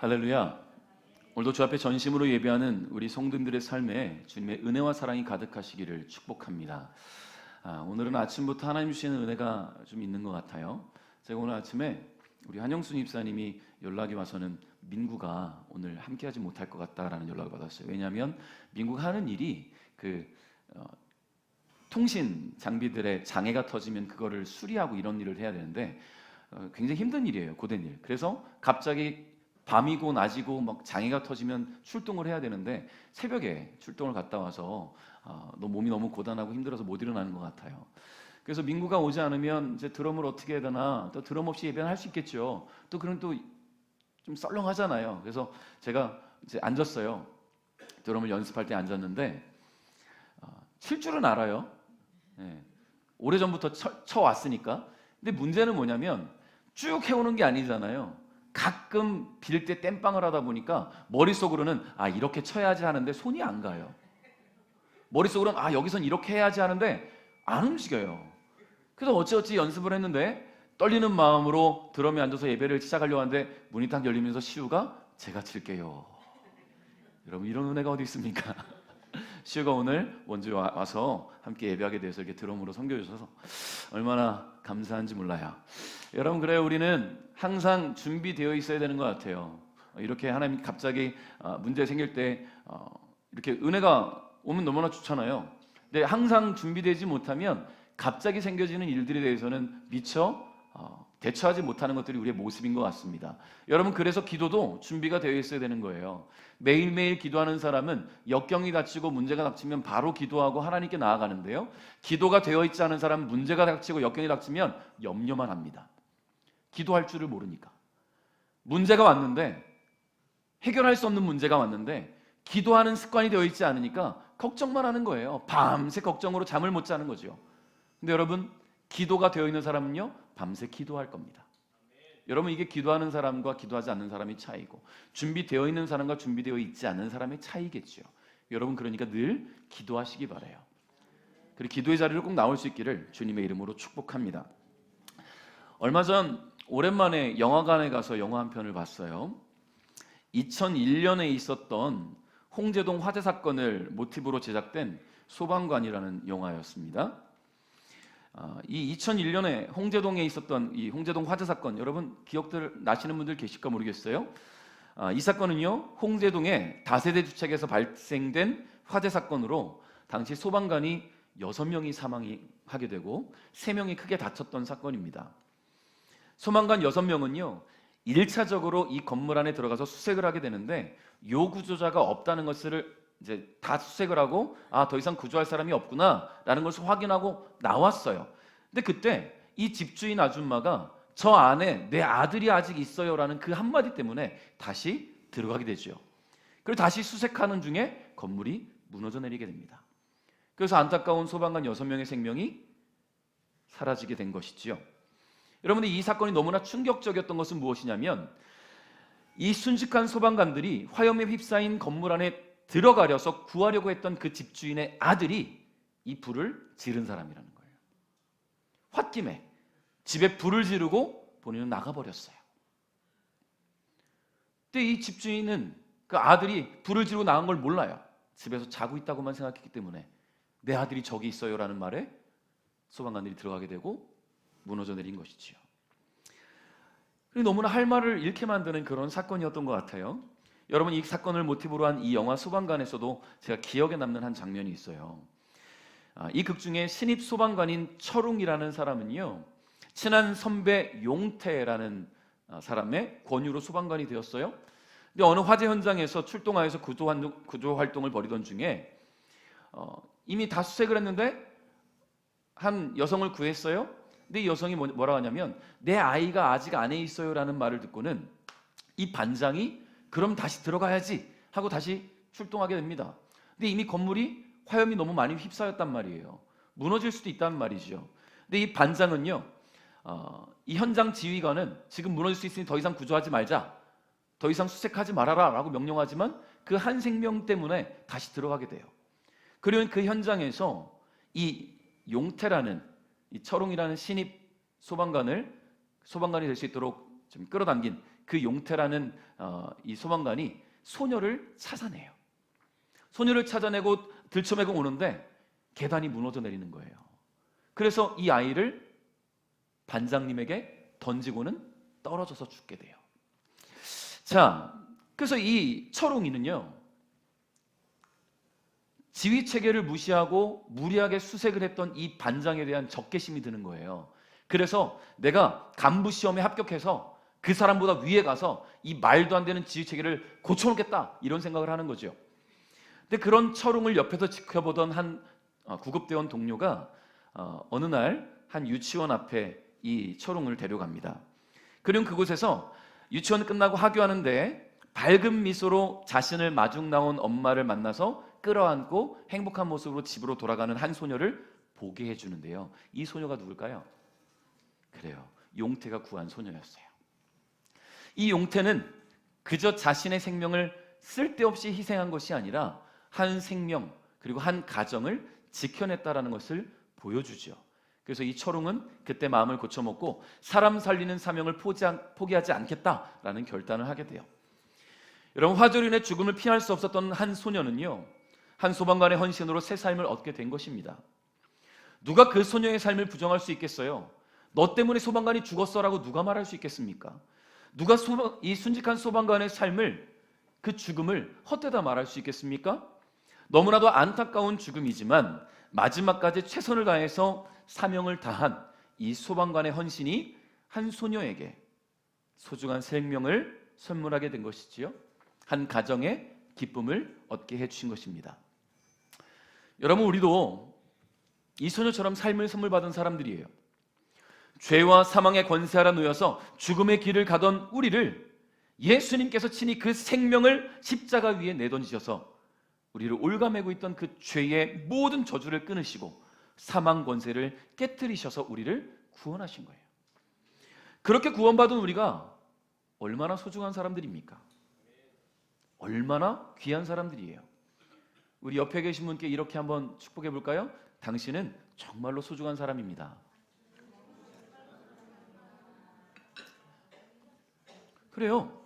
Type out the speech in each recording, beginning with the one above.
할렐루야. 오늘도 주 앞에 전심으로 예배하는 우리 성도님들의 삶에 주님의 은혜와 사랑이 가득하시기를 축복합니다. 오늘은 아침부터 하나님 주시는 은혜가 좀 있는 것 같아요. 제가 오늘 아침에 우리 한영순 입사님이 연락이 와서는 민구가 오늘 함께하지 못할 것 같다라는 연락을 받았어요. 왜냐하면 민구가 하는 일이 통신 장비들의 장애가 터지면 그거를 수리하고 이런 일을 해야 되는데 굉장히 힘든 일이에요. 고된 일. 그래서 갑자기 밤이고 낮이고 막 장애가 터지면 출동을 해야 되는데 새벽에 출동을 갔다 와서 몸이 너무 고단하고 힘들어서 못 일어나는 것 같아요. 그래서 민구가 오지 않으면 이제 드럼을 어떻게 해야 되나, 또 드럼 없이 예배는 할 수 있겠죠. 또 그런 또 좀 썰렁하잖아요. 그래서 제가 이제 앉았어요. 드럼을 연습할 때 앉았는데 칠 줄은 알아요. 예. 오래전부터 쳐왔으니까. 근데 문제는 뭐냐면 쭉 해오는 게 아니잖아요. 가끔 빌 때 땜빵을 하다 보니까 머릿속으로는 이렇게 쳐야지 하는데 손이 안 가요. 머릿속으로는 여기선 이렇게 해야지 하는데 안 움직여요. 그래서 어찌어찌 연습을 했는데 떨리는 마음으로 드럼에 앉아서 예배를 시작하려고 하는데 문이 딱 열리면서 시우가 제가 칠게요. 여러분 이런 은혜가 어디 있습니까? 시우가 오늘 원주에 와서 함께 예배하게 돼서 이렇게 드럼으로 섬겨주셔서 얼마나 감사한지 몰라요. 여러분 그래요, 우리는 항상 준비되어 있어야 되는 것 같아요. 이렇게 하나님 갑자기 문제 생길 때 이렇게 은혜가 오면 너무나 좋잖아요. 근데 항상 준비되지 못하면 갑자기 생겨지는 일들에 대해서는 미처 대처하지 못하는 것들이 우리의 모습인 것 같습니다. 여러분 그래서 기도도 준비가 되어 있어야 되는 거예요. 매일매일 기도하는 사람은 역경이 닥치고 문제가 닥치면 바로 기도하고 하나님께 나아가는데요, 기도가 되어 있지 않은 사람은 문제가 닥치고 역경이 닥치면 염려만 합니다. 기도할 줄을 모르니까. 문제가 왔는데, 해결할 수 없는 문제가 왔는데 기도하는 습관이 되어 있지 않으니까 걱정만 하는 거예요. 밤새 걱정으로 잠을 못 자는 거죠. 근데 여러분 기도가 되어 있는 사람은요 밤새 기도할 겁니다. 여러분 이게 기도하는 사람과 기도하지 않는 사람의 차이고 준비되어 있는 사람과 준비되어 있지 않는 사람의 차이겠죠. 여러분 그러니까 늘 기도하시기 바라요. 그리고 기도의 자리로 꼭 나올 수 있기를 주님의 이름으로 축복합니다. 얼마 전 오랜만에 영화관에 가서 영화 한 편을 봤어요. 2001년에 있었던 홍제동 화재 사건을 모티브로 제작된 소방관이라는 영화였습니다. 이 2001년에 홍제동에 있었던 이 홍제동 화재 사건, 여러분 기억들 나시는 분들 계실까 모르겠어요. 이 사건은요 홍제동의 다세대 주택에서 발생된 화재 사건으로 당시 소방관이 6명이 사망하게 되고 3명이 크게 다쳤던 사건입니다. 소방관 6명은요 1차적으로 이 건물 안에 들어가서 수색을 하게 되는데 요 구조자가 없다는 것을 이제 다 수색을 하고 더 이상 구조할 사람이 없구나라는 것을 확인하고 나왔어요. 근데 그때 이 집주인 아줌마가 저 안에 내 아들이 아직 있어요라는 그 한마디 때문에 다시 들어가게 되죠. 그리고 다시 수색하는 중에 건물이 무너져 내리게 됩니다. 그래서 안타까운 소방관 6명의 생명이 사라지게 된 것이지요. 여러분들 이 사건이 너무나 충격적이었던 것은 무엇이냐면 이 순직한 소방관들이 화염에 휩싸인 건물 안에 들어가려서 구하려고 했던 그 집주인의 아들이 이 불을 지른 사람이라는 거예요. 홧김에 집에 불을 지르고 본인은 나가버렸어요. 근데 이 집주인은 그 아들이 불을 지르고 나간 걸 몰라요. 집에서 자고 있다고만 생각했기 때문에 내 아들이 저기 있어요라는 말에 소방관들이 들어가게 되고 무너져 내린 것이지요. 너무나 할 말을 잃게 만드는 그런 사건이었던 것 같아요. 여러분 이 사건을 모티브로 한 이 영화 소방관에서도 제가 기억에 남는 한 장면이 있어요. 이 극 중에 신입 소방관인 철웅이라는 사람은요 친한 선배 용태라는 사람의 권유로 소방관이 되었어요. 근데 어느 화재 현장에서 출동하여서 구조 활동을 벌이던 중에 이미 다 수색을 했는데 한 여성을 구했어요. 근데 이 여성이 뭐라고 하냐면 내 아이가 아직 안에 있어요라는 말을 듣고는 이 반장이 그럼 다시 들어가야지 하고 다시 출동하게 됩니다. 근데 이미 건물이 화염이 너무 많이 휩싸였단 말이에요. 무너질 수도 있단 말이죠. 근데 이 반장은요 이 현장 지휘관은 지금 무너질 수 있으니 더 이상 구조하지 말자, 더 이상 수색하지 말아라 라고 명령하지만 그 한 생명 때문에 다시 들어가게 돼요. 그리고 그 현장에서 이 용태라는 이 철웅이라는 신입 소방관이 될 수 있도록 좀 끌어당긴 그 용태라는 이 소방관이 소녀를 찾아내요. 소녀를 찾아내고 들쳐매고 오는데 계단이 무너져 내리는 거예요. 그래서 이 아이를 반장님에게 던지고는 떨어져서 죽게 돼요. 자, 그래서 이 철옹이는요, 지휘 체계를 무시하고 무리하게 수색을 했던 이 반장에 대한 적개심이 드는 거예요. 그래서 내가 간부 시험에 합격해서 그 사람보다 위에 가서 이 말도 안 되는 지휘 체계를 고쳐놓겠다, 이런 생각을 하는 거죠. 근데 그런 철옹을 옆에서 지켜보던 한 구급대원 동료가 어느 날 한 유치원 앞에 이 철옹을 데려갑니다. 그리고 그곳에서 유치원 끝나고 하교하는데 밝은 미소로 자신을 마중 나온 엄마를 만나서 끌어안고 행복한 모습으로 집으로 돌아가는 한 소녀를 보게 해주는데요. 이 소녀가 누굴까요? 그래요, 용태가 구한 소녀였어요. 이 용태는 그저 자신의 생명을 쓸데없이 희생한 것이 아니라 한 생명 그리고 한 가정을 지켜냈다라는 것을 보여주죠. 그래서 이 철옹은 그때 마음을 고쳐먹고 사람 살리는 사명을 포기하지 않겠다라는 결단을 하게 돼요. 여러분, 화재로 인해 죽음을 피할 수 없었던 한 소녀는요, 한 소방관의 헌신으로 새 삶을 얻게 된 것입니다. 누가 그 소녀의 삶을 부정할 수 있겠어요? 너 때문에 소방관이 죽었어라고 누가 말할 수 있겠습니까? 누가 이 순직한 소방관의 삶을, 그 죽음을 헛되다 말할 수 있겠습니까? 너무나도 안타까운 죽음이지만 마지막까지 최선을 다해서 사명을 다한 이 소방관의 헌신이 한 소녀에게 소중한 생명을 선물하게 된 것이지요. 한 가정의 기쁨을 얻게 해주신 것입니다. 여러분, 우리도 이 소녀처럼 삶을 선물 받은 사람들이에요. 죄와 사망의 권세 아래 놓여서 죽음의 길을 가던 우리를 예수님께서 친히 그 생명을 십자가 위에 내던지셔서 우리를 올가매고 있던 그 죄의 모든 저주를 끊으시고 사망 권세를 깨뜨리셔서 우리를 구원하신 거예요. 그렇게 구원받은 우리가 얼마나 소중한 사람들입니까? 얼마나 귀한 사람들이에요. 우리 옆에 계신 분께 이렇게 한번 축복해 볼까요? 당신은 정말로 소중한 사람입니다. 그래요.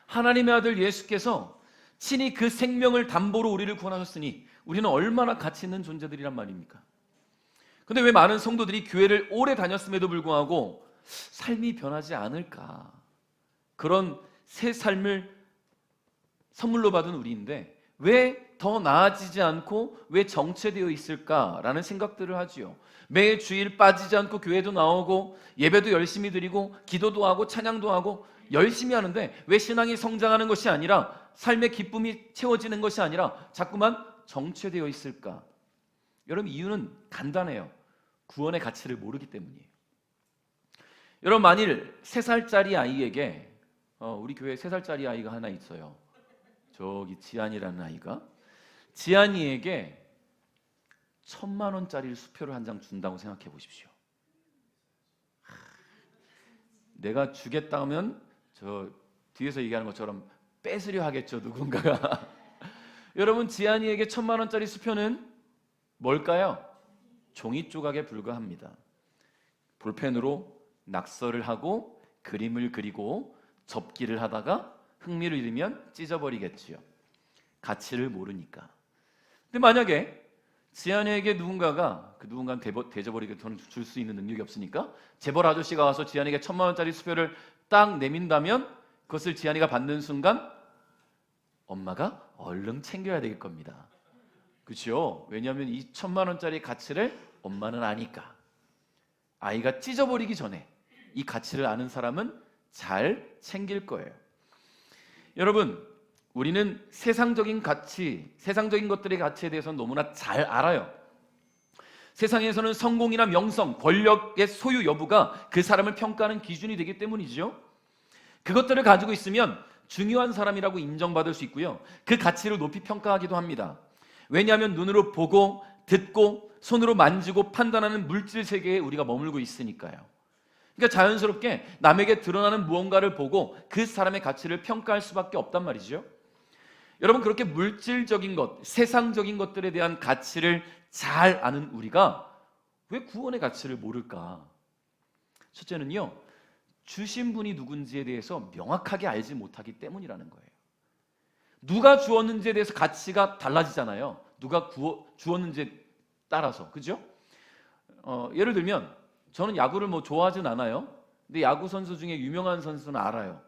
하나님의 아들 예수께서 친히 그 생명을 담보로 우리를 구원하셨으니 우리는 얼마나 가치 있는 존재들이란 말입니까? 근데 왜 많은 성도들이 교회를 오래 다녔음에도 불구하고 삶이 변하지 않을까? 그런 새 삶을 선물로 받은 우리인데 왜 더 나아지지 않고 왜 정체되어 있을까라는 생각들을 하지요. 매 주일 빠지지 않고 교회도 나오고 예배도 열심히 드리고 기도도 하고 찬양도 하고 열심히 하는데 왜 신앙이 성장하는 것이 아니라 삶의 기쁨이 채워지는 것이 아니라 자꾸만 정체되어 있을까? 여러분, 이유는 간단해요. 구원의 가치를 모르기 때문이에요. 여러분, 만일 3살짜리 아이에게 우리 교회에 3살짜리 아이가 하나 있어요. 저기 지안이라는 아이가, 지안이에게 1,000만 원짜리 수표를 한 장 준다고 생각해 보십시오. 내가 주겠다 하면 저 뒤에서 얘기하는 것처럼 뺏으려 하겠죠, 누군가가. 여러분, 지안이에게 1,000만 원짜리 수표는 뭘까요? 종이 조각에 불과합니다. 볼펜으로 낙서를 하고 그림을 그리고 접기를 하다가 흥미를 잃으면 찢어버리겠지요. 가치를 모르니까. 근데 만약에 지안이에게 누군가가 그 누군가는 대져버리게 돈 줄 수 있는 능력이 없으니까 재벌 아저씨가 와서 지안이에게 1,000만 원짜리 수표를 딱 내민다면 그것을 지안이가 받는 순간 엄마가 얼른 챙겨야 될 겁니다. 그렇죠? 왜냐하면 이 1,000만 원짜리 가치를 엄마는 아니까. 아이가 찢어버리기 전에 이 가치를 아는 사람은 잘 챙길 거예요. 여러분, 우리는 세상적인 가치, 세상적인 것들의 가치에 대해서는 너무나 잘 알아요. 세상에서는 성공이나 명성, 권력의 소유 여부가 그 사람을 평가하는 기준이 되기 때문이죠. 그것들을 가지고 있으면 중요한 사람이라고 인정받을 수 있고요. 그 가치를 높이 평가하기도 합니다. 왜냐하면 눈으로 보고 듣고 손으로 만지고 판단하는 물질 세계에 우리가 머물고 있으니까요. 그러니까 자연스럽게 남에게 드러나는 무언가를 보고 그 사람의 가치를 평가할 수밖에 없단 말이죠. 여러분, 그렇게 물질적인 것, 세상적인 것들에 대한 가치를 잘 아는 우리가 왜 구원의 가치를 모를까? 첫째는요, 주신 분이 누군지에 대해서 명확하게 알지 못하기 때문이라는 거예요. 누가 주었는지에 대해서 가치가 달라지잖아요. 누가 주었는지에 따라서. 그죠? 예를 들면 저는 야구를 뭐 좋아하진 않아요. 근데 야구 선수 중에 유명한 선수는 알아요.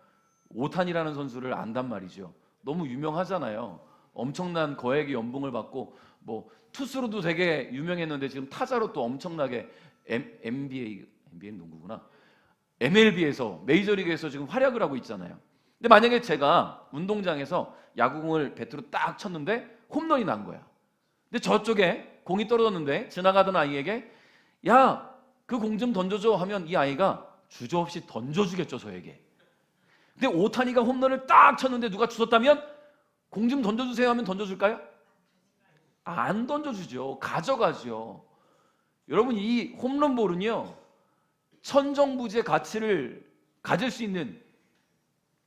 오타니라는 선수를 안단 말이죠. 너무 유명하잖아요. 엄청난 거액의 연봉을 받고 뭐 투수로도 되게 유명했는데 지금 타자로 또 엄청나게 NBA는 농구구나. MLB에서 메이저리그에서 지금 활약을 하고 있잖아요. 근데 만약에 제가 운동장에서 야구공을 배트로 딱 쳤는데 홈런이 난 거야. 근데 저쪽에 공이 떨어졌는데 지나가던 아이에게 야, 그 공 좀 던져줘 하면 이 아이가 주저없이 던져주겠죠, 저에게. 근데 오타니가 홈런을 딱 쳤는데 누가 주웠다면 공 좀 던져주세요 하면 던져줄까요? 안 던져주죠. 가져가죠. 여러분, 이 홈런볼은요 천정부지의 가치를 가질 수 있는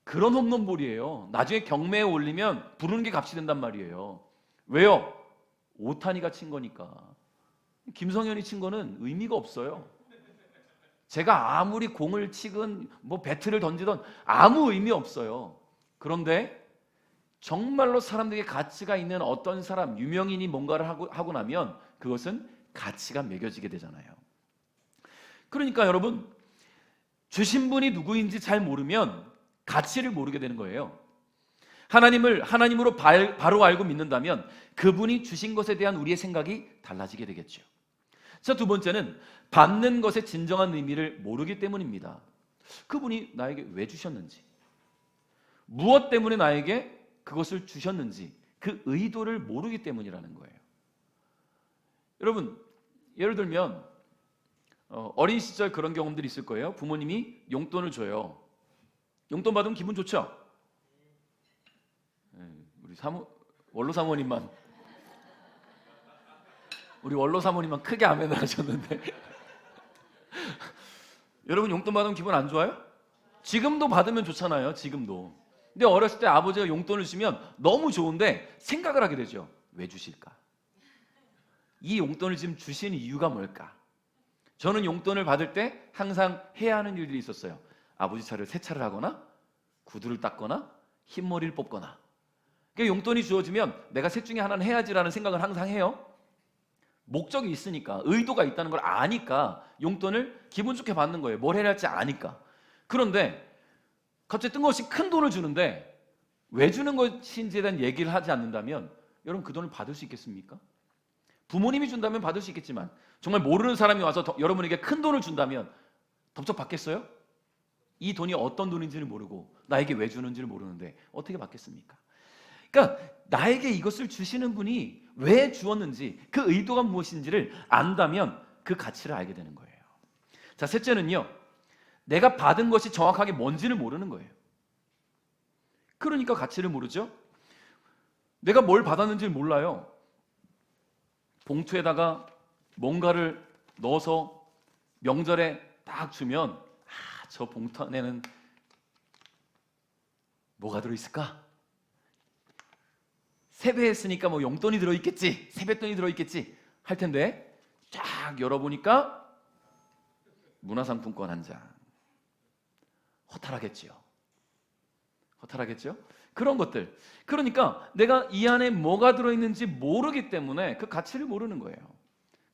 그런 홈런볼이에요. 나중에 경매에 올리면 부르는 게 값이 된단 말이에요. 왜요? 오타니가 친 거니까. 김성현이 친 거는 의미가 없어요. 제가 아무리 공을 치건 뭐 배트를 던지던 아무 의미 없어요. 그런데 정말로 사람들에게 가치가 있는 어떤 사람, 유명인이 뭔가를 하고 나면 그것은 가치가 매겨지게 되잖아요. 그러니까 여러분, 주신 분이 누구인지 잘 모르면 가치를 모르게 되는 거예요. 하나님을 하나님으로 바로 알고 믿는다면 그분이 주신 것에 대한 우리의 생각이 달라지게 되겠죠. 자, 두 번째는 받는 것의 진정한 의미를 모르기 때문입니다. 그분이 나에게 왜 주셨는지, 무엇 때문에 나에게 그것을 주셨는지 그 의도를 모르기 때문이라는 거예요. 여러분, 예를 들면 어린 시절 그런 경험들이 있을 거예요. 부모님이 용돈을 줘요. 용돈 받으면 기분 좋죠? 우리 원로 사모님만 크게 아멘을 하셨는데 여러분, 용돈 받으면 기분 안 좋아요? 지금도 받으면 좋잖아요. 지금도. 근데 어렸을 때 아버지가 용돈을 주면 너무 좋은데 생각을 하게 되죠. 왜 주실까? 이 용돈을 지금 주시는 이유가 뭘까? 저는 용돈을 받을 때 항상 해야 하는 일들이 있었어요. 아버지 차를 세차를 하거나 구두를 닦거나 흰머리를 뽑거나. 그러니까 용돈이 주어지면 내가 셋 중에 하나는 해야지라는 생각을 항상 해요. 목적이 있으니까, 의도가 있다는 걸 아니까 용돈을 기분 좋게 받는 거예요. 뭘 해야 할지 아니까. 그런데 갑자기 뜬금없이 큰 돈을 주는데 왜 주는 것인지에 대한 얘기를 하지 않는다면 여러분, 그 돈을 받을 수 있겠습니까? 부모님이 준다면 받을 수 있겠지만 정말 모르는 사람이 와서 여러분에게 큰 돈을 준다면 덥석 받겠어요? 이 돈이 어떤 돈인지를 모르고 나에게 왜 주는지를 모르는데 어떻게 받겠습니까? 그러니까 나에게 이것을 주시는 분이 왜 주었는지, 그 의도가 무엇인지를 안다면 그 가치를 알게 되는 거예요. 자, 셋째는요, 내가 받은 것이 정확하게 뭔지를 모르는 거예요. 그러니까 가치를 모르죠. 내가 뭘 받았는지를 몰라요. 봉투에다가 뭔가를 넣어서 명절에 딱 주면 저 봉투 안에는 뭐가 들어있을까? 세배했으니까 뭐 용돈이 들어있겠지, 세뱃돈이 들어있겠지 할 텐데 쫙 열어보니까 문화상품권 한 장. 허탈하겠죠. 그런 것들. 그러니까 내가 이 안에 뭐가 들어있는지 모르기 때문에 그 가치를 모르는 거예요.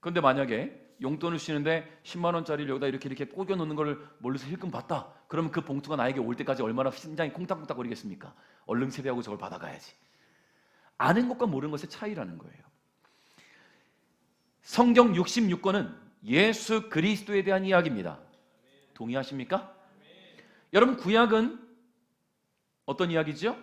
그런데 만약에 용돈을 주시는데 10만 원짜리를 여기다 이렇게 꽂아 놓는 걸 멀리서 힐끔 봤다. 그러면 그 봉투가 나에게 올 때까지 얼마나 심장이 콩닥콩닥 거리겠습니까? 얼른 세배하고 저걸 받아가야지. 아는 것과 모르는 것의 차이라는 거예요. 성경 66권은 예수 그리스도에 대한 이야기입니다. 동의하십니까? 여러분, 구약은 어떤 이야기죠?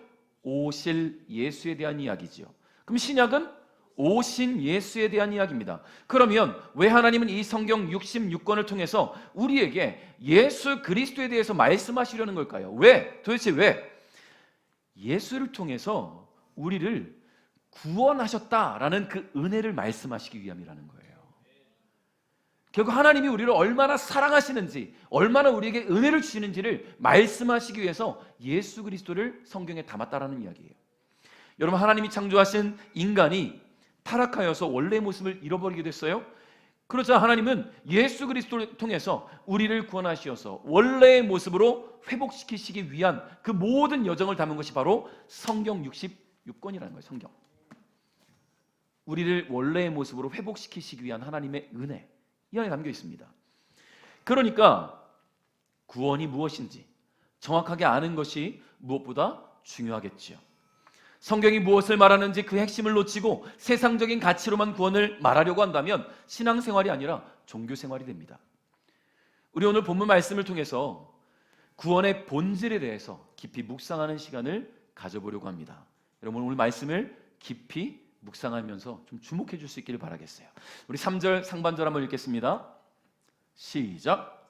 오실 예수에 대한 이야기죠. 그럼 신약은 오신 예수에 대한 이야기입니다. 그러면 왜 하나님은 이 성경 66권을 통해서 우리에게 예수 그리스도에 대해서 말씀하시려는 걸까요? 왜? 도대체 왜? 예수를 통해서 우리를 구원하셨다라는 그 은혜를 말씀하시기 위함이라는 거예요. 결국 하나님이 우리를 얼마나 사랑하시는지, 얼마나 우리에게 은혜를 주시는지를 말씀하시기 위해서 예수 그리스도를 성경에 담았다라는 이야기예요. 여러분, 하나님이 창조하신 인간이 타락하여서 원래의 모습을 잃어버리게 됐어요. 그러자 하나님은 예수 그리스도를 통해서 우리를 구원하시어서 원래의 모습으로 회복시키시기 위한 그 모든 여정을 담은 것이 바로 성경 66권이라는 거예요. 성경. 우리를 원래의 모습으로 회복시키시기 위한 하나님의 은혜, 이 안에 담겨 있습니다. 그러니까 구원이 무엇인지 정확하게 아는 것이 무엇보다 중요하겠지요. 성경이 무엇을 말하는지 그 핵심을 놓치고 세상적인 가치로만 구원을 말하려고 한다면 신앙생활이 아니라 종교생활이 됩니다. 우리 오늘 본문 말씀을 통해서 구원의 본질에 대해서 깊이 묵상하는 시간을 가져보려고 합니다. 여러분 오늘 말씀을 깊이 묵상하면서 좀 주목해 줄 수 있기를 바라겠어요. 우리 3절 상반절 한번 읽겠습니다. 시작.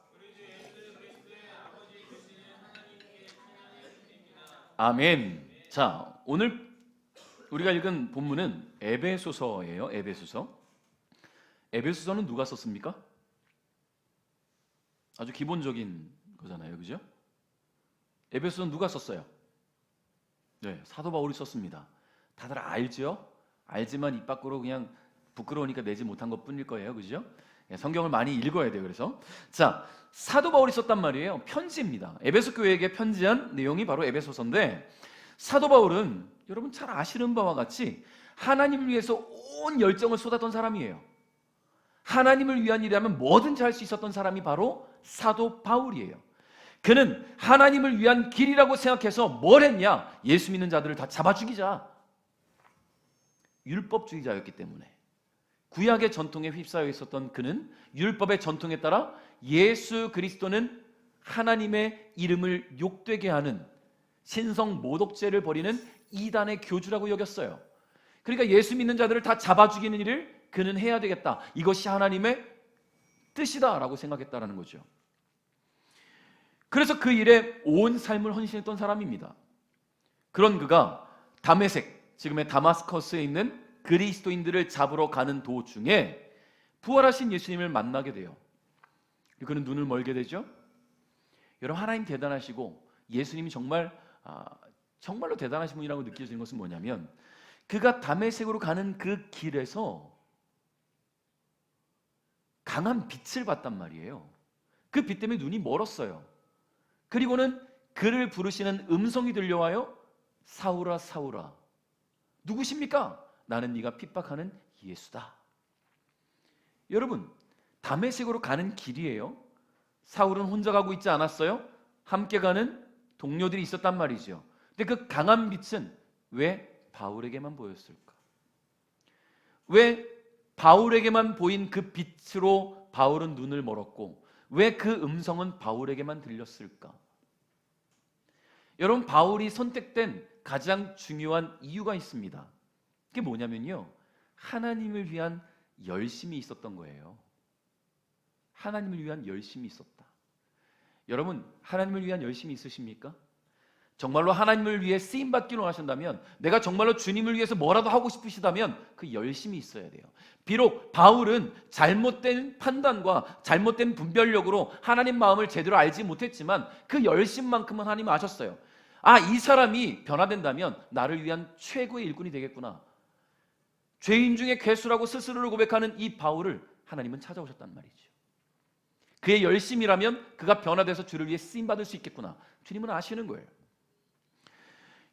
아멘. 자, 오늘 우리가 읽은 본문은 에베소서예요. 에베소서. 에베소서는 누가 썼습니까? 아주 기본적인 거잖아요. 그죠? 에베소서는 누가 썼어요? 네, 사도 바울이 썼습니다. 다들 알죠? 알지만 입 밖으로 그냥 부끄러우니까 내지 못한 것뿐일 거예요. 그죠? 성경을 많이 읽어야 돼요. 그래서 자, 사도 바울이 썼단 말이에요. 편지입니다. 에베소 교회에게 편지한 내용이 바로 에베소서인데 사도 바울은 여러분 잘 아시는 바와 같이 하나님을 위해서 온 열정을 쏟았던 사람이에요. 하나님을 위한 일이라면 뭐든지 할 수 있었던 사람이 바로 사도 바울이에요. 그는 하나님을 위한 길이라고 생각해서 뭘 했냐? 예수 믿는 자들을 다 잡아 죽이자. 율법주의자였기 때문에 구약의 전통에 휩싸여 있었던 그는 율법의 전통에 따라 예수 그리스도는 하나님의 이름을 욕되게 하는 신성 모독죄를 벌이는 이단의 교주라고 여겼어요. 그러니까 예수 믿는 자들을 다 잡아 죽이는 일을 그는 해야 되겠다. 이것이 하나님의 뜻이다라고 생각했다라는 거죠. 그래서 그 일에 온 삶을 헌신했던 사람입니다. 그런 그가 다메섹, 지금의 다마스커스에 있는 그리스도인들을 잡으러 가는 도중에 부활하신 예수님을 만나게 돼요. 그는 눈을 멀게 되죠. 여러분 하나님 대단하시고 예수님이 정말로 대단하신 분이라고 느껴지는 것은 뭐냐면 그가 다메섹으로 가는 그 길에서 강한 빛을 봤단 말이에요. 그 빛 때문에 눈이 멀었어요. 그리고는 그를 부르시는 음성이 들려와요. 사울아 사울아 누구십니까? 나는 네가 핍박하는 예수다. 여러분 다메섹으로 가는 길이에요. 사울은 혼자 가고 있지 않았어요. 함께 가는 동료들이 있었단 말이죠. 근데 그 강한 빛은 왜 바울에게만 보였을까? 왜 바울에게만 보인 그 빛으로 바울은 눈을 멀었고 왜 그 음성은 바울에게만 들렸을까? 여러분 바울이 선택된 가장 중요한 이유가 있습니다. 그게 뭐냐면요, 하나님을 위한 열심이 있었던 거예요. 하나님을 위한 열심이 있었다. 여러분 하나님을 위한 열심이 있으십니까? 정말로 하나님을 위해 쓰임받기로 하신다면, 내가 정말로 주님을 위해서 뭐라도 하고 싶으시다면 그 열심이 있어야 돼요. 비록 바울은 잘못된 판단과 잘못된 분별력으로 하나님 마음을 제대로 알지 못했지만 그 열심만큼은 하나님은 아셨어요. 아, 이 사람이 변화된다면 나를 위한 최고의 일꾼이 되겠구나. 죄인 중에 괴수라고 스스로를 고백하는 이 바울을 하나님은 찾아오셨단 말이죠. 그의 열심이라면 그가 변화돼서 주를 위해 쓰임받을 수 있겠구나. 주님은 아시는 거예요.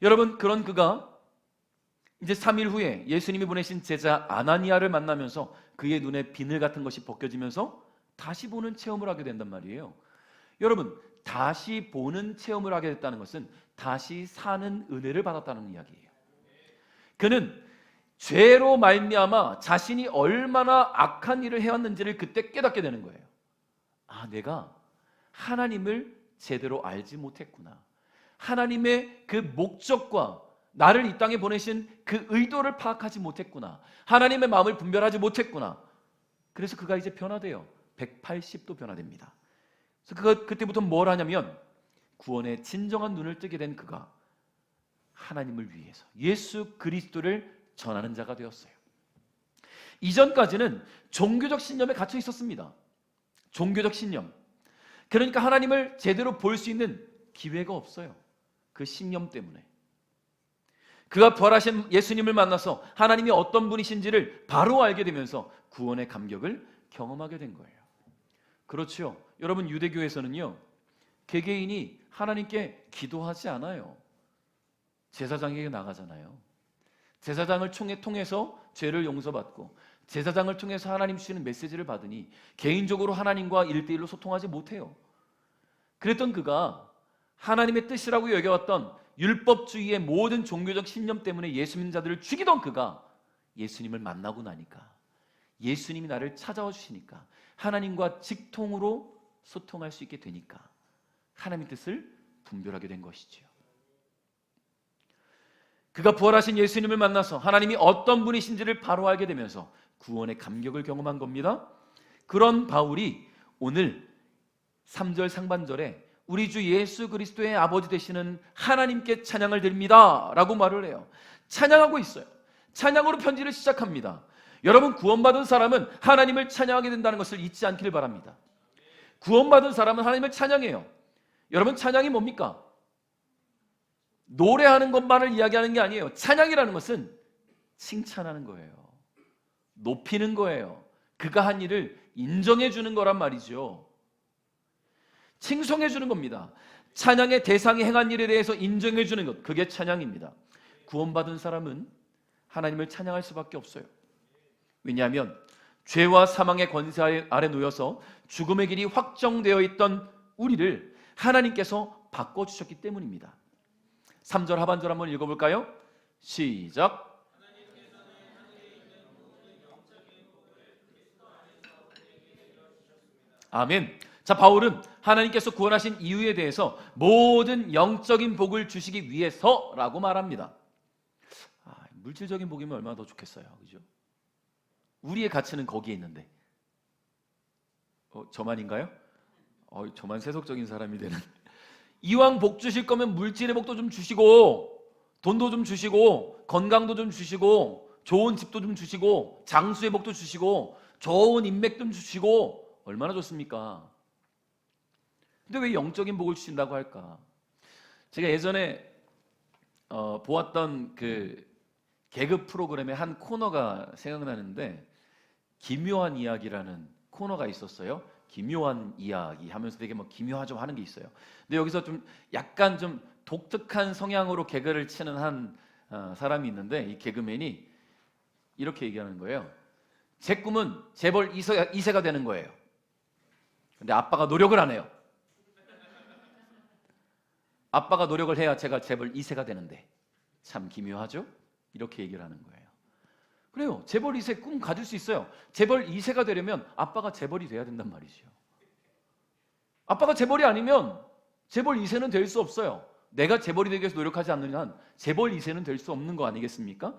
여러분, 그런 그가 이제 3일 후에 예수님이 보내신 제자 아나니아를 만나면서 그의 눈에 비늘 같은 것이 벗겨지면서 다시 보는 체험을 하게 된단 말이에요. 여러분, 다시 보는 체험을 하게 됐다는 것은 다시 사는 은혜를 받았다는 이야기예요. 그는 죄로 말미암아 자신이 얼마나 악한 일을 해왔는지를 그때 깨닫게 되는 거예요. 아, 내가 하나님을 제대로 알지 못했구나. 하나님의 그 목적과 나를 이 땅에 보내신 그 의도를 파악하지 못했구나. 하나님의 마음을 분별하지 못했구나. 그래서 그가 이제 변화돼요. 180도 변화됩니다. 그래서 그가 그때부터 뭘 하냐면 구원의 진정한 눈을 뜨게 된 그가 하나님을 위해서 예수 그리스도를 전하는 자가 되었어요. 이전까지는 종교적 신념에 갇혀 있었습니다. 종교적 신념. 그러니까 하나님을 제대로 볼 수 있는 기회가 없어요. 그 신념 때문에. 그가 부활하신 예수님을 만나서 하나님이 어떤 분이신지를 바로 알게 되면서 구원의 감격을 경험하게 된 거예요. 그렇죠. 여러분, 유대교에서는요, 개개인이 하나님께 기도하지 않아요. 제사장에게 나가잖아요. 제사장을 통해서 죄를 용서받고 제사장을 통해서 하나님 주시는 메시지를 받으니 개인적으로 하나님과 1대1로 소통하지 못해요. 그랬던 그가 하나님의 뜻이라고 여겨왔던 율법주의의 모든 종교적 신념 때문에 예수 믿는 자들을 죽이던 그가 예수님을 만나고 나니까, 예수님이 나를 찾아와 주시니까, 하나님과 직통으로 소통할 수 있게 되니까 하나님의 뜻을 분별하게 된 것이지요. 그가 부활하신 예수님을 만나서 하나님이 어떤 분이신지를 바로 알게 되면서 구원의 감격을 경험한 겁니다. 그런 바울이 오늘 3절 상반절에 우리 주 예수 그리스도의 아버지 되시는 하나님께 찬양을 드립니다 라고 말을 해요. 찬양하고 있어요. 찬양으로 편지를 시작합니다. 여러분, 구원받은 사람은 하나님을 찬양하게 된다는 것을 잊지 않기를 바랍니다. 구원받은 사람은 하나님을 찬양해요. 여러분, 찬양이 뭡니까? 노래하는 것만을 이야기하는 게 아니에요. 찬양이라는 것은 칭찬하는 거예요. 높이는 거예요. 그가 한 일을 인정해 주는 거란 말이죠. 칭송해 주는 겁니다. 찬양의 대상이 행한 일에 대해서 인정해 주는 것, 그게 찬양입니다. 구원받은 사람은 하나님을 찬양할 수밖에 없어요. 왜냐하면 죄와 사망의 권세 아래 놓여서 죽음의 길이 확정되어 있던 우리를 하나님께서 바꿔주셨기 때문입니다. 3절 하반절 한번 읽어볼까요? 시작. 아멘. 자, 바울은 하나님께서 구원하신 이유에 대해서 모든 영적인 복을 주시기 위해서라고 말합니다. 물질적인 복이면 얼마나 더 좋겠어요, 그죠? 우리의 가치는 거기에 있는데, 저만인가요? 저만 세속적인 사람이 되는. 이왕 복 주실 거면 물질의 복도 좀 주시고, 돈도 좀 주시고, 건강도 좀 주시고, 좋은 집도 좀 주시고, 장수의 복도 주시고, 좋은 인맥 좀 주시고, 얼마나 좋습니까? 근데 왜 영적인 복을 주신다고 할까? 제가 예전에 보았던 그 개그 프로그램의 한 코너가 생각나는데, 기묘한 이야기라는 코너가 있었어요. 기묘한 이야기 하면서 되게 뭐 기묘하죠 하는 게 있어요. 근데 여기서 좀 약간 좀 독특한 성향으로 개그를 치는 한 사람이 있는데, 이 개그맨이 이렇게 얘기하는 거예요. 제 꿈은 재벌 2세가 되는 거예요. 근데 아빠가 노력을 안 해요. 아빠가 노력을 해야 제가 재벌 2세가 되는데 참 기묘하죠? 이렇게 얘기를 하는 거예요. 그래요. 재벌 2세 꿈 가질 수 있어요. 재벌 2세가 되려면 아빠가 재벌이 돼야 된단 말이죠. 아빠가 재벌이 아니면 재벌 2세는 될 수 없어요. 내가 재벌이 되기 위해서 노력하지 않는 한 재벌 2세는 될 수 없는 거 아니겠습니까?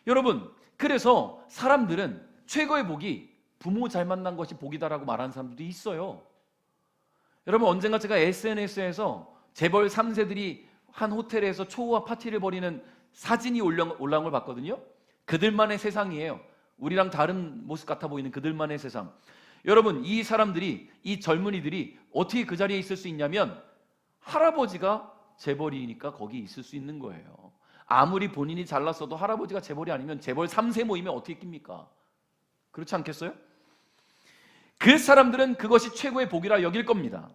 여러분, 그래서 사람들은 최고의 복이 부모 잘 만난 것이 복이다라고 말하는 사람들도 있어요. 여러분, 언젠가 제가 SNS에서 재벌 3세들이 한 호텔에서 초호화 파티를 벌이는 사진이 올라온 걸 봤거든요. 그들만의 세상이에요. 우리랑 다른 모습 같아 보이는 그들만의 세상. 여러분, 이 사람들이, 이 젊은이들이 어떻게 그 자리에 있을 수 있냐면 할아버지가 재벌이니까 거기 있을 수 있는 거예요. 아무리 본인이 잘났어도 할아버지가 재벌이 아니면 재벌 3세 모임에 어떻게 낍니까? 그렇지 않겠어요? 그 사람들은 그것이 최고의 복이라 여길 겁니다.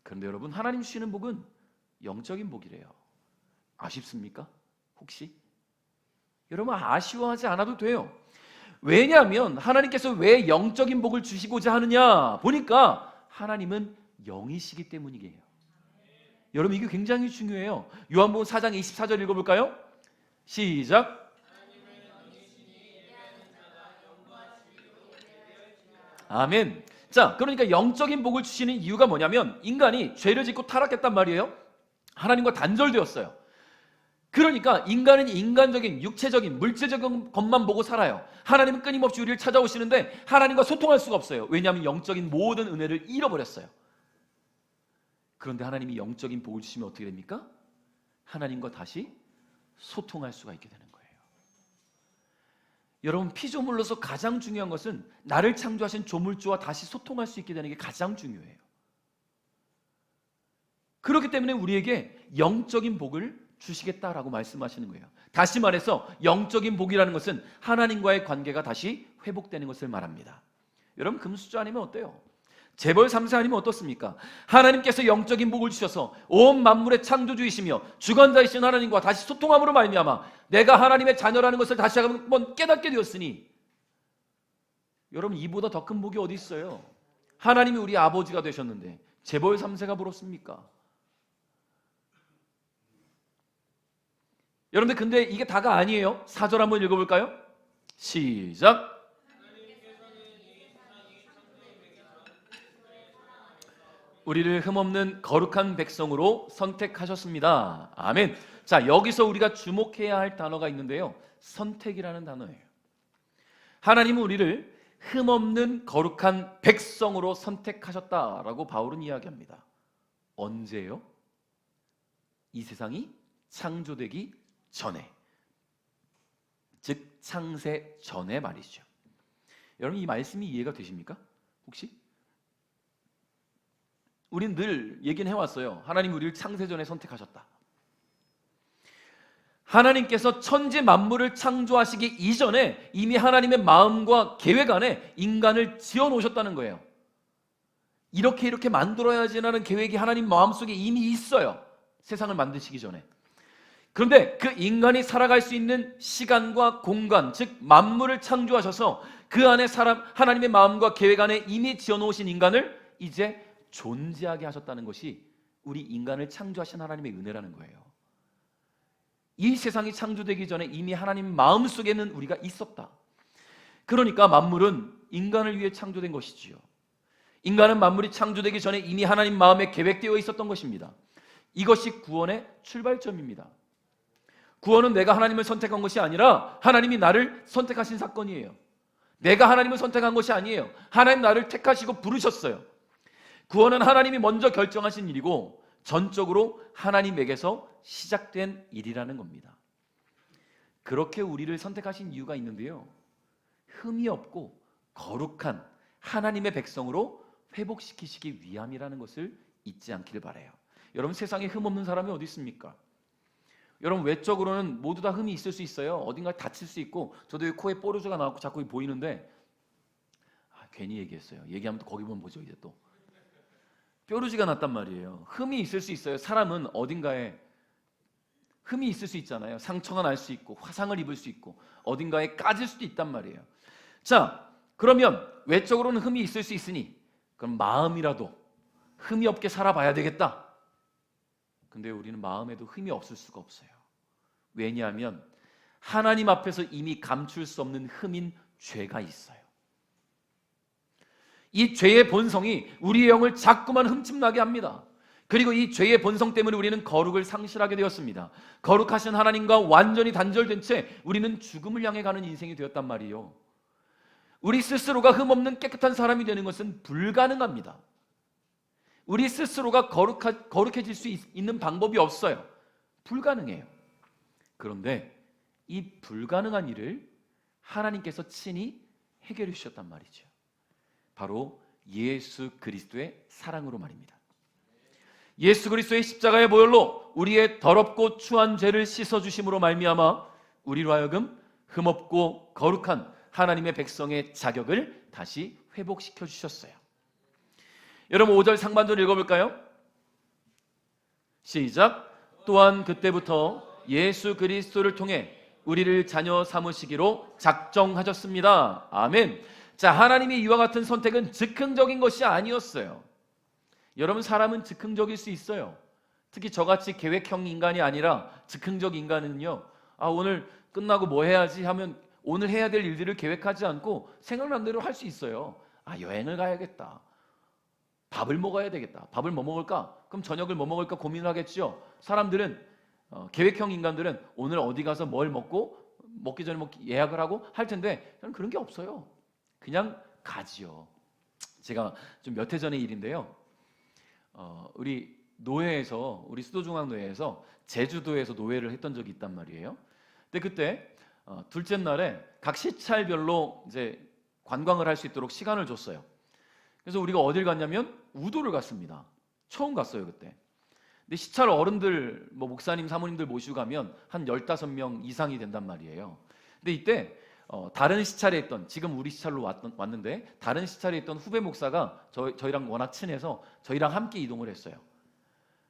그런데 여러분, 하나님 주시는 복은 영적인 복이래요. 아쉽습니까? 혹시? 여러분, 아쉬워하지 않아도 돼요. 왜냐하면 하나님께서 왜 영적인 복을 주시고자 하느냐 보니까 하나님은 영이시기 때문이에요. 여러분, 이게 굉장히 중요해요. 요한복음 4장 24절 읽어볼까요? 시작. 아멘. 자, 그러니까 영적인 복을 주시는 이유가 뭐냐면 인간이 죄를 짓고 타락했단 말이에요. 하나님과 단절되었어요. 그러니까 인간은 인간적인, 육체적인, 물질적인 것만 보고 살아요. 하나님은 끊임없이 우리를 찾아오시는데 하나님과 소통할 수가 없어요. 왜냐하면 영적인 모든 은혜를 잃어버렸어요. 그런데 하나님이 영적인 복을 주시면 어떻게 됩니까? 하나님과 다시 소통할 수가 있게 되는 거예요. 여러분, 피조물로서 가장 중요한 것은 나를 창조하신 조물주와 다시 소통할 수 있게 되는 게 가장 중요해요. 그렇기 때문에 우리에게 영적인 복을 주시겠다라고 말씀하시는 거예요. 다시 말해서 영적인 복이라는 것은 하나님과의 관계가 다시 회복되는 것을 말합니다. 여러분 금수저 아니면 어때요? 재벌 3세 아니면 어떻습니까? 하나님께서 영적인 복을 주셔서 온 만물의 창조주이시며 주관자이신 하나님과 다시 소통함으로 말미암아 내가 하나님의 자녀라는 것을 다시 한번 깨닫게 되었으니, 여러분 이보다 더 큰 복이 어디 있어요? 하나님이 우리 아버지가 되셨는데 재벌 3세가 부럽습니까? 여러분들 근데 이게 다가 아니에요. 4절 한번 읽어볼까요? 시작. 우리를 흠없는 거룩한 백성으로 선택하셨습니다. 아멘. 자, 여기서 우리가 주목해야 할 단어가 있는데요, 선택이라는 단어예요. 하나님은 우리를 흠없는 거룩한 백성으로 선택하셨다라고 바울은 이야기합니다. 언제요? 이 세상이 창조되기 전에, 즉 창세 전에 말이죠. 여러분 이 말씀이 이해가 되십니까? 혹시? 우린 늘 얘기는 해왔어요. 하나님 우리를 창세 전에 선택하셨다. 하나님께서 천지 만물을 창조하시기 이전에 이미 하나님의 마음과 계획 안에 인간을 지어놓으셨다는 거예요. 이렇게 만들어야지라는 계획이 하나님 마음속에 이미 있어요. 세상을 만드시기 전에. 그런데 그 인간이 살아갈 수 있는 시간과 공간, 즉 만물을 창조하셔서 그 안에 하나님의 마음과 계획 안에 이미 지어놓으신 인간을 이제 존재하게 하셨다는 것이 우리 인간을 창조하신 하나님의 은혜라는 거예요. 이 세상이 창조되기 전에 이미 하나님 마음속에는 우리가 있었다. 그러니까 만물은 인간을 위해 창조된 것이지요. 인간은 만물이 창조되기 전에 이미 하나님 마음에 계획되어 있었던 것입니다. 이것이 구원의 출발점입니다. 구원은 내가 하나님을 선택한 것이 아니라 하나님이 나를 선택하신 사건이에요. 내가 하나님을 선택한 것이 아니에요. 하나님 나를 택하시고 부르셨어요. 구원은 하나님이 먼저 결정하신 일이고 전적으로 하나님에게서 시작된 일이라는 겁니다. 그렇게 우리를 선택하신 이유가 있는데요, 흠이 없고 거룩한 하나님의 백성으로 회복시키시기 위함이라는 것을 잊지 않기를 바라요. 여러분 세상에 흠 없는 사람이 어디 있습니까? 여러분 외적으로는 모두 다 흠이 있을 수 있어요. 어딘가 다칠 수 있고, 저도 여기 코에 뽀루지가 나고 자꾸 보이는데 괜히 얘기했어요. 얘기하면 또 거기 보면 보죠. 이제 또 뾰루지가 났단 말이에요. 흠이 있을 수 있어요. 사람은 어딘가에 흠이 있을 수 있잖아요. 상처가 날 수 있고 화상을 입을 수 있고 어딘가에 까질 수도 있단 말이에요. 자, 그러면 외적으로는 흠이 있을 수 있으니 그럼 마음이라도 흠이 없게 살아봐야 되겠다. 근데 우리는 마음에도 흠이 없을 수가 없어요. 왜냐하면 하나님 앞에서 이미 감출 수 없는 흠인 죄가 있어요. 이 죄의 본성이 우리의 영을 자꾸만 흠집나게 합니다. 그리고 이 죄의 본성 때문에 우리는 거룩을 상실하게 되었습니다. 거룩하신 하나님과 완전히 단절된 채 우리는 죽음을 향해 가는 인생이 되었단 말이에요. 우리 스스로가 흠없는 깨끗한 사람이 되는 것은 불가능합니다. 우리 스스로가 거룩해질 수 있는 방법이 없어요. 불가능해요. 그런데 이 불가능한 일을 하나님께서 친히 해결해 주셨단 말이죠. 바로 예수 그리스도의 사랑으로 말입니다. 예수 그리스도의 십자가의 보혈로 우리의 더럽고 추한 죄를 씻어주심으로 말미암아 우리로 하여금 흠없고 거룩한 하나님의 백성의 자격을 다시 회복시켜 주셨어요. 여러분 5절 상반절 읽어볼까요? 시작. 또한 그때부터 예수 그리스도를 통해 우리를 자녀 삼으시기로 작정하셨습니다. 아멘. 자, 하나님의 이와 같은 선택은 즉흥적인 것이 아니었어요. 여러분 사람은 즉흥적일 수 있어요. 특히 저같이 계획형 인간이 아니라 즉흥적 인간은요, 오늘 끝나고 뭐 해야지 하면 오늘 해야 될 일들을 계획하지 않고 생각난 대로 할 수 있어요. 여행을 가야겠다. 밥을 먹어야 되겠다. 밥을 뭐 먹을까? 그럼 저녁을 뭐 먹을까 고민을 하겠죠. 사람들은 계획형 인간들은 오늘 어디 가서 뭘 먹기 전에 예약을 하고 할 텐데 저는 그런 게 없어요. 그냥 가지요. 제가 좀 몇 해 전의 일인데요. 우리 노회에서, 우리 수도중앙노회에서 제주도에서 노회를 했던 적이 있단 말이에요. 근데 그때 둘째 날에 각 시찰별로 이제 관광을 할 수 있도록 시간을 줬어요. 그래서 우리가 어딜 갔냐면 우도를 갔습니다. 처음 갔어요 그때. 근데 시찰 어른들, 목사님, 사모님들 모시고 가면 한 15명 이상이 된단 말이에요. 근데 이때 다른 시찰에 있던, 지금 우리 시찰로 왔는데 다른 시찰에 있던 후배 목사가 저희랑 워낙 친해서 저희랑 함께 이동을 했어요.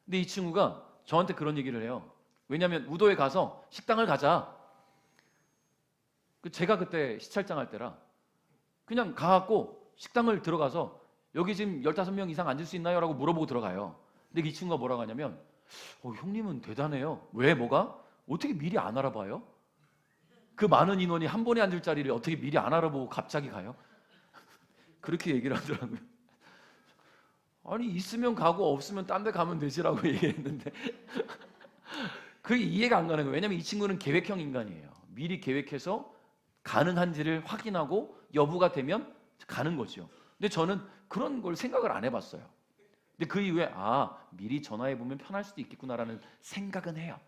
근데 이 친구가 저한테 그런 얘기를 해요. 왜냐하면 우도에 가서 식당을 가자. 제가 그때 시찰장 할 때라 그냥 가갖고 식당을 들어가서 여기 지금 15명 이상 앉을 수 있나요? 라고 물어보고 들어가요. 근데 이 친구가 뭐라고 하냐면 형님은 대단해요. 왜? 뭐가? 어떻게 미리 안 알아봐요? 그 많은 인원이 한 번에 앉을 자리를 어떻게 미리 안 알아보고 갑자기 가요? 그렇게 얘기를 하더라고요. 아니 있으면 가고 없으면 딴 데 가면 되지라고 얘기했는데 그게 이해가 안 가는 거예요. 왜냐하면 이 친구는 계획형 인간이에요. 미리 계획해서 가능한지를 확인하고 여부가 되면 가는 거죠. 근데 저는 그런 걸 생각을 안 해봤어요. 근데 그 이후에 미리 전화해보면 편할 수도 있겠구나라는 생각은 해요.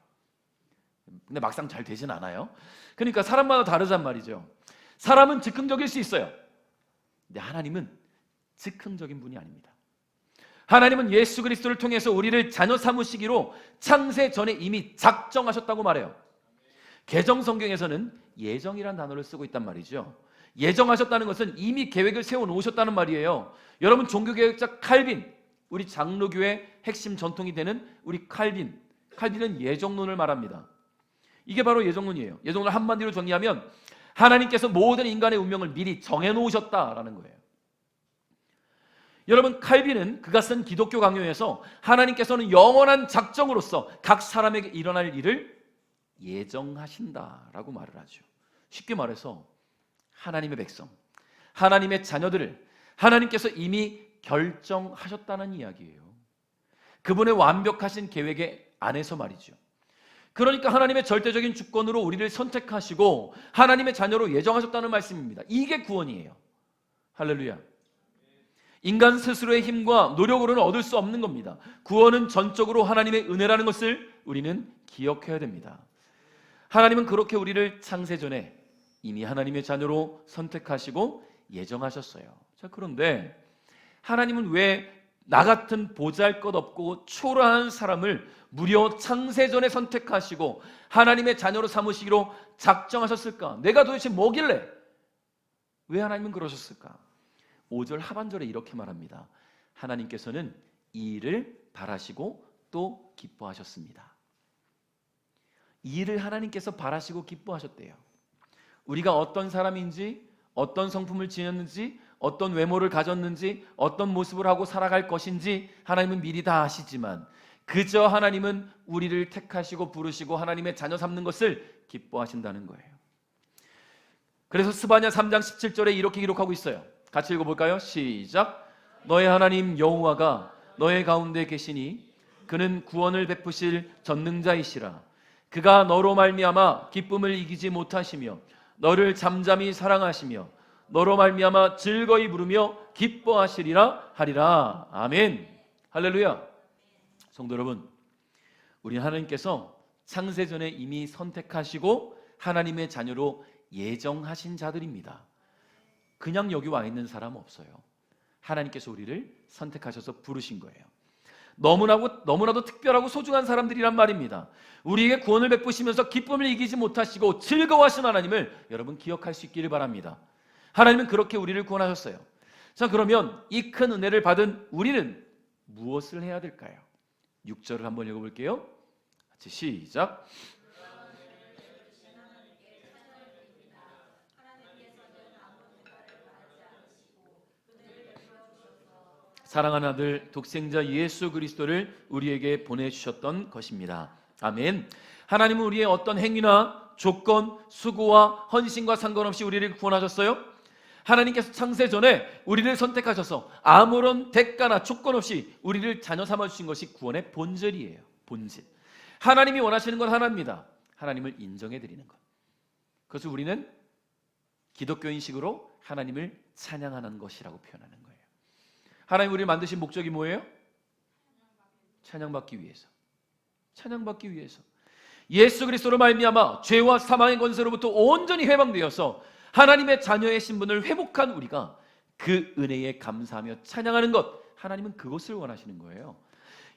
근데 막상 잘 되진 않아요. 그러니까 사람마다 다르단 말이죠. 사람은 즉흥적일 수 있어요. 근데 하나님은 즉흥적인 분이 아닙니다. 하나님은 예수 그리스도를 통해서 우리를 자녀 삼으시기로 창세 전에 이미 작정하셨다고 말해요. 개정 성경에서는 예정이란 단어를 쓰고 있단 말이죠. 예정하셨다는 것은 이미 계획을 세워놓으셨다는 말이에요. 여러분, 종교개혁자 칼빈, 우리 장로교의 핵심 전통이 되는 우리 칼빈은 예정론을 말합니다. 이게 바로 예정론이에요. 예정론을 한마디로 정리하면 하나님께서 모든 인간의 운명을 미리 정해놓으셨다라는 거예요. 여러분, 칼빈은 그가 쓴 기독교 강요에서 하나님께서는 영원한 작정으로서 각 사람에게 일어날 일을 예정하신다라고 말을 하죠. 쉽게 말해서 하나님의 백성, 하나님의 자녀들을 하나님께서 이미 결정하셨다는 이야기예요. 그분의 완벽하신 계획의 안에서 말이죠. 그러니까 하나님의 절대적인 주권으로 우리를 선택하시고 하나님의 자녀로 예정하셨다는 말씀입니다. 이게 구원이에요. 할렐루야. 인간 스스로의 힘과 노력으로는 얻을 수 없는 겁니다. 구원은 전적으로 하나님의 은혜라는 것을 우리는 기억해야 됩니다. 하나님은 그렇게 우리를 창세전에 이미 하나님의 자녀로 선택하시고 예정하셨어요. 자, 그런데 하나님은 왜 나 같은 보잘것없고 초라한 사람을 무려 창세전에 선택하시고 하나님의 자녀로 삼으시기로 작정하셨을까? 내가 도대체 뭐길래? 왜 하나님은 그러셨을까? 5절 하반절에 이렇게 말합니다. 하나님께서는 이 일을 바라시고 또 기뻐하셨습니다. 이 일을 하나님께서 바라시고 기뻐하셨대요. 우리가 어떤 사람인지, 어떤 성품을 지녔는지, 어떤 외모를 가졌는지, 어떤 모습을 하고 살아갈 것인지 하나님은 미리 다 아시지만 그저 하나님은 우리를 택하시고 부르시고 하나님의 자녀 삼는 것을 기뻐하신다는 거예요. 그래서 스바냐 3장 17절에 이렇게 기록하고 있어요. 같이 읽어볼까요? 시작. 너의 하나님 여호와가 너의 가운데 계시니 그는 구원을 베푸실 전능자이시라. 그가 너로 말미암아 기쁨을 이기지 못하시며 너를 잠잠히 사랑하시며 너로 말미암아 즐거이 부르며 기뻐하시리라 하리라. 아멘. 할렐루야. 성도 여러분, 우리 하나님께서 창세전에 이미 선택하시고 하나님의 자녀로 예정하신 자들입니다. 그냥 여기 와 있는 사람 없어요. 하나님께서 우리를 선택하셔서 부르신 거예요. 너무나도 특별하고 소중한 사람들이란 말입니다. 우리에게 구원을 베푸시면서 기쁨을 이기지 못하시고 즐거워하신 하나님을 여러분 기억할 수 있기를 바랍니다. 하나님은 그렇게 우리를 구원하셨어요. 자, 그러면 이 큰 은혜를 받은 우리는 무엇을 해야 될까요? 6절을 한번 읽어볼게요. 같이 시작. 사랑하는 아들 독생자 예수 그리스도를 우리에게 보내주셨던 것입니다. 아멘. 하나님은 우리의 어떤 행위나 조건, 수고와 헌신과 상관없이 우리를 구원하셨어요. 하나님께서 창세 전에 우리를 선택하셔서 아무런 대가나 조건 없이 우리를 자녀 삼아주신 것이 구원의 본질이에요. 본질. 하나님이 원하시는 건 하나입니다. 하나님을 인정해드리는 것. 그것을 우리는 기독교인식으로 하나님을 찬양하는 것이라고 표현하는 거예요. 하나님 우리를 만드신 목적이 뭐예요? 찬양받기 위해서. 찬양받기 위해서. 예수 그리스도로 말미암아 죄와 사망의 권세로부터 온전히 해방되어서 하나님의 자녀의 신분을 회복한 우리가 그 은혜에 감사하며 찬양하는 것, 하나님은 그것을 원하시는 거예요.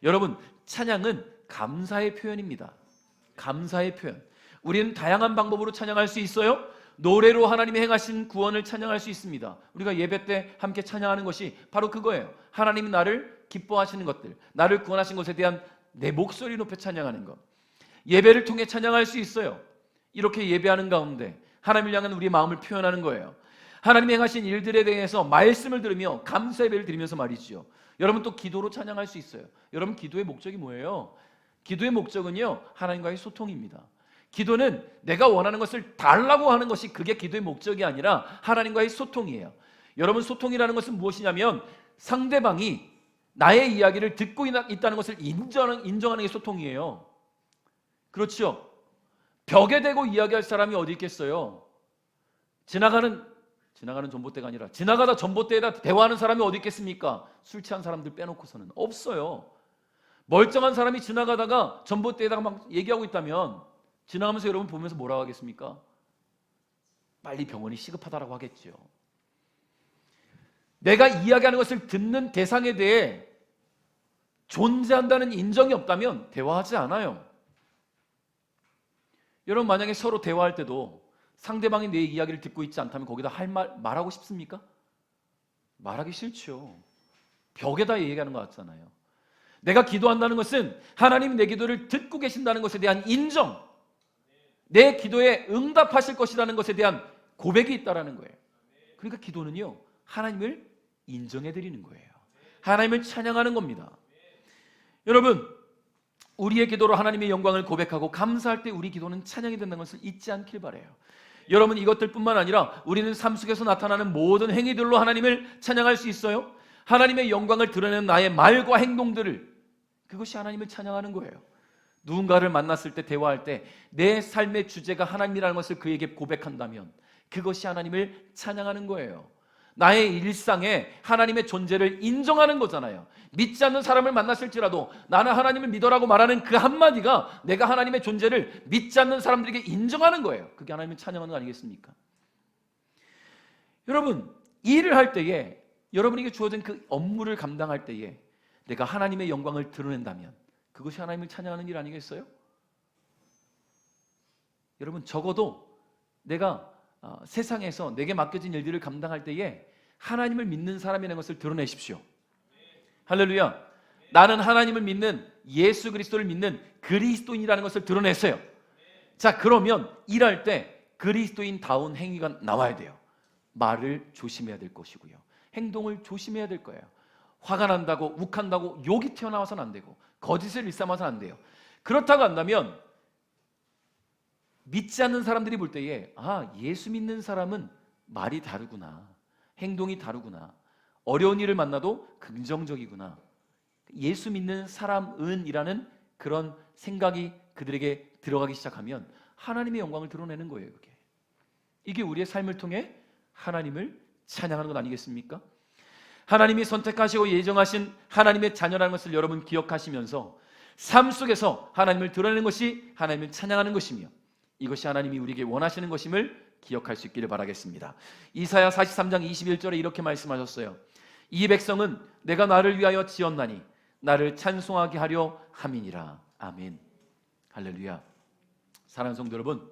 여러분, 찬양은 감사의 표현입니다. 감사의 표현. 우리는 다양한 방법으로 찬양할 수 있어요. 노래로 하나님이 행하신 구원을 찬양할 수 있습니다. 우리가 예배 때 함께 찬양하는 것이 바로 그거예요. 하나님이 나를 기뻐하시는 것들, 나를 구원하신 것에 대한 내 목소리 높여 찬양하는 것. 예배를 통해 찬양할 수 있어요. 이렇게 예배하는 가운데 하나님을 향한 우리의 마음을 표현하는 거예요. 하나님이 행하신 일들에 대해서 말씀을 들으며 감사 예배를 드리면서 말이지요. 여러분 또 기도로 찬양할 수 있어요. 여러분 기도의 목적이 뭐예요? 기도의 목적은요, 하나님과의 소통입니다. 기도는 내가 원하는 것을 달라고 하는 것이 그게 기도의 목적이 아니라 하나님과의 소통이에요. 여러분 소통이라는 것은 무엇이냐면 상대방이 나의 이야기를 듣고 있다는 것을 인정하는 게 소통이에요. 그렇죠? 벽에 대고 이야기할 사람이 어디 있겠어요? 지나가는 전봇대가 아니라 지나가다 전봇대에다 대화하는 사람이 어디 있겠습니까? 술 취한 사람들 빼놓고서는 없어요. 멀쩡한 사람이 지나가다가 전봇대에다가 막 얘기하고 있다면 지나가면서 여러분 보면서 뭐라고 하겠습니까? 빨리 병원이 시급하다라고 하겠죠. 내가 이야기하는 것을 듣는 대상에 대해 존재한다는 인정이 없다면 대화하지 않아요. 여러분 만약에 서로 대화할 때도 상대방이 내 이야기를 듣고 있지 않다면 거기다 말하고 싶습니까? 말하기 싫죠. 벽에다 얘기하는 것 같잖아요. 내가 기도한다는 것은 하나님이 내 기도를 듣고 계신다는 것에 대한 인정, 내 기도에 응답하실 것이라는 것에 대한 고백이 있다라는 거예요. 그러니까 기도는요, 하나님을 인정해 드리는 거예요. 하나님을 찬양하는 겁니다. 여러분, 우리의 기도로 하나님의 영광을 고백하고 감사할 때 우리 기도는 찬양이 된다는 것을 잊지 않길 바라요. 여러분 이것들뿐만 아니라 우리는 삶 속에서 나타나는 모든 행위들로 하나님을 찬양할 수 있어요. 하나님의 영광을 드러내는 나의 말과 행동들을, 그것이 하나님을 찬양하는 거예요. 누군가를 만났을 때 대화할 때 내 삶의 주제가 하나님이라는 것을 그에게 고백한다면 그것이 하나님을 찬양하는 거예요. 나의 일상에 하나님의 존재를 인정하는 거잖아요. 믿지 않는 사람을 만났을지라도 나는 하나님을 믿어라고 말하는 그 한마디가 내가 하나님의 존재를 믿지 않는 사람들에게 인정하는 거예요. 그게 하나님을 찬양하는 거 아니겠습니까? 여러분, 일을 할 때에 여러분에게 주어진 그 업무를 감당할 때에 내가 하나님의 영광을 드러낸다면 그것이 하나님을 찬양하는 일 아니겠어요? 여러분 적어도 내가 세상에서 내게 맡겨진 일들을 감당할 때에 하나님을 믿는 사람이라는 것을 드러내십시오. 할렐루야. 나는 하나님을 믿는, 예수 그리스도를 믿는 그리스도인이라는 것을 드러냈어요. 자, 그러면 일할 때 그리스도인다운 행위가 나와야 돼요. 말을 조심해야 될 것이고요, 행동을 조심해야 될 거예요. 화가 난다고 욱한다고 욕이 튀어나와서는 안 되고 거짓을 일삼아서는 안 돼요. 그렇다고 한다면 믿지 않는 사람들이 볼 때에 예수 믿는 사람은 말이 다르구나, 행동이 다르구나, 어려운 일을 만나도 긍정적이구나, 예수 믿는 사람은 이라는 그런 생각이 그들에게 들어가기 시작하면 하나님의 영광을 드러내는 거예요. 이게 우리의 삶을 통해 하나님을 찬양하는 것 아니겠습니까? 하나님이 선택하시고 예정하신 하나님의 자녀라는 것을 여러분 기억하시면서 삶 속에서 하나님을 드러내는 것이 하나님을 찬양하는 것이며 이것이 하나님이 우리에게 원하시는 것임을 기억할 수 있기를 바라겠습니다. 이사야 43장 21절에 이렇게 말씀하셨어요. 이 백성은 내가 나를 위하여 지었나니 나를 찬송하게 하려 함이니라. 아멘. 할렐루야. 사랑하는 성도 여러분,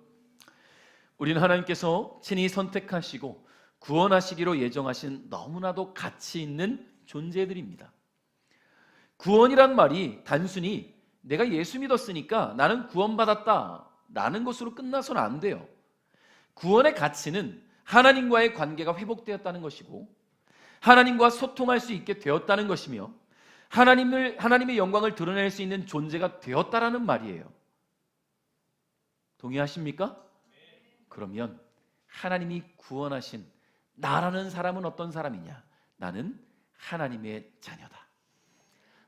우리는 하나님께서 친히 선택하시고 구원하시기로 예정하신 너무나도 가치 있는 존재들입니다. 구원이란 말이 단순히 내가 예수 믿었으니까 나는 구원받았다 라는 것으로 끝나서는 안 돼요. 구원의 가치는 하나님과의 관계가 회복되었다는 것이고 하나님과 소통할 수 있게 되었다는 것이며 하나님의 영광을 드러낼 수 있는 존재가 되었다라는 말이에요. 동의하십니까? 그러면 하나님이 구원하신 나라는 사람은 어떤 사람이냐? 나는 하나님의 자녀다.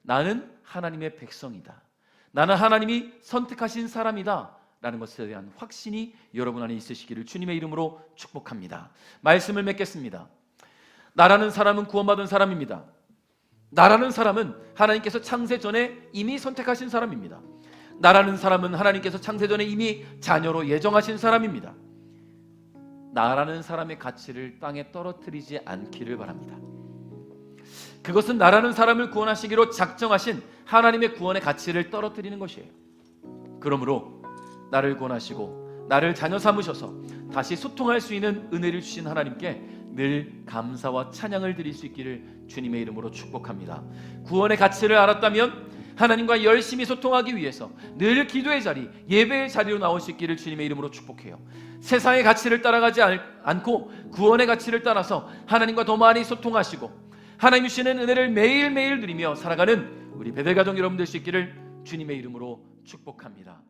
나는 하나님의 백성이다. 나는 하나님이 선택하신 사람이다 라는 것에 대한 확신이 여러분 안에 있으시기를 주님의 이름으로 축복합니다. 말씀을 맺겠습니다. 나라는 사람은 구원받은 사람입니다. 나라는 사람은 하나님께서 창세 전에 이미 선택하신 사람입니다. 나라는 사람은 하나님께서 창세 전에 이미 자녀로 예정하신 사람입니다. 나라는 사람의 가치를 땅에 떨어뜨리지 않기를 바랍니다. 그것은 나라는 사람을 구원하시기로 작정하신 하나님의 구원의 가치를 떨어뜨리는 것이에요. 그러므로 나를 구원하시고 나를 자녀 삼으셔서 다시 소통할 수 있는 은혜를 주신 하나님께 늘 감사와 찬양을 드릴 수 있기를 주님의 이름으로 축복합니다. 구원의 가치를 알았다면 하나님과 열심히 소통하기 위해서 늘 기도의 자리, 예배의 자리로 나올 수 있기를 주님의 이름으로 축복해요. 세상의 가치를 따라가지 않고 구원의 가치를 따라서 하나님과 더 많이 소통하시고 하나님 주시는 은혜를 매일매일 누리며 살아가는 우리 베델 가족 여러분 될 수 있기를 주님의 이름으로 축복합니다.